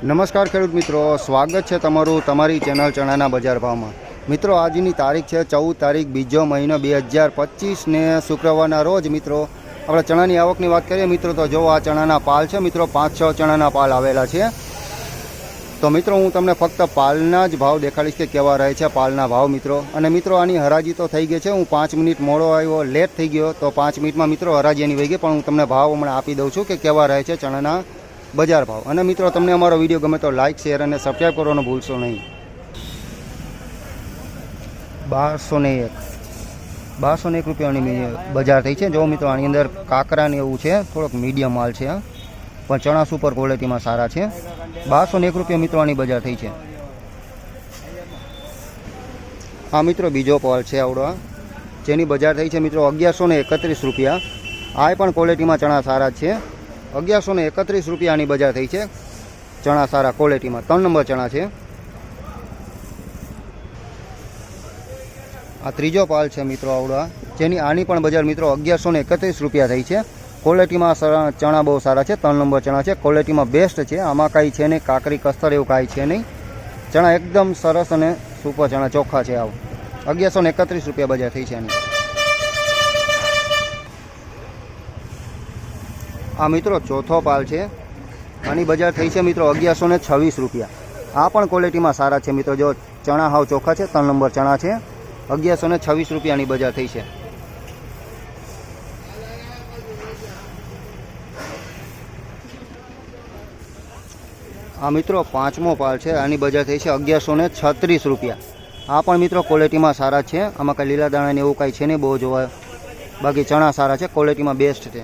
નમસ્કાર ખેડૂત મિત્રો, સ્વાગત છે તમારું તમારી ચેનલ ચણાના બજાર ભાવમાં। મિત્રો આજની તારીખ છે 14 તારીખ બીજો મહિનો 2025 ને શુક્રવારના રોજ મિત્રો આપણે ચણાની આવકની વાત કરીએ મિત્રો તો જો આ ચણાના પાલ છે મિત્રો 5-6 ચણાના પાલ આવેલા છે। તો મિત્રો હું તમને ફક્ત પાલના જ ભાવ દેખાડીશ કે કેવા રહે છે પાલના ભાવ મિત્રો। અને મિત્રો આની હરાજી તો થઈ ગઈ છે, હું 5 મિનિટ મોડો આવ્યો, લેટ થઈ ગયો તો 5 મિનિટમાં મિત્રો હરાજી એની વહી ગઈ, પણ હું તમને ભાવ હમણાં આપી દઉં છું કે કેવા રહે છે ચણાના બજાર ભાવ। અને મિત્રો તમને અમારો વિડીયો ગમે તો લાઇક શેર અને સબસ્ક્રાઈબ કરવાનું ભૂલશો નહીં। 1201 રૂપિયાની બજાર થઈ છે। જો મિત્રો આની અંદર કાકરા ને એવું છે, થોડોક મીડિયમ માલ છે, પણ ચણા સુપર ક્વોલિટીમાં સારા છે। 1201 રૂપિયા મિત્રો આની બજાર થઈ છે। આ મિત્રો બીજો પાલ છે આવડો, જેની બજાર થઈ છે મિત્રો 1131 રૂપિયા। આ પણ ક્વોલિટીમાં ચણા સારા છે। 1131 રૂપિયાની બજાર થઈ છે, ચણા સારા ક્વોલિટીમાં 3 નંબર ચણા છે। આ ત્રીજો પાલ છે મિત્રો આવડા, જેની આની પણ બજાર મિત્રો 1131 રૂપિયા થઈ છે। ક્વોલિટીમાં ચણા બહુ સારા છે, 3 નંબર ચણા છે, ક્વોલિટીમાં બેસ્ટ છે। આમાં કાંઈ છે નહીં, કાકરી કસ્તર એવું કાંઈ છે નહીં, ચણા એકદમ સરસ અને સુપર ચણા ચોખ્ખા છે। આવું 1131 રૂપિયા બજાર થઈ છે આની। આ મિત્રો ચોથો પાલ છે, આની બજાર થઈ છે મિત્રો 1126 રૂપિયા। આ પણ ક્વોલિટીમાં સારા છે મિત્રો, જો ચણા હાવ ચોખ્ખા છે, 3 નંબર ચણા છે। 1126 રૂપિયાની બજાર થઈ છે। આ મિત્રો પાંચમો પાલ છે, આની બજાર થઈ છે 1136 રૂપિયા। આ પણ મિત્રો ક્વોલિટીમાં સારા છે, આમાં કાંઈ લીલા દાણા ને એવું કાંઈ છે નહીં બહુ જોવા, બાકી ચણા સારા છે, ક્વોલિટીમાં બેસ્ટ છે।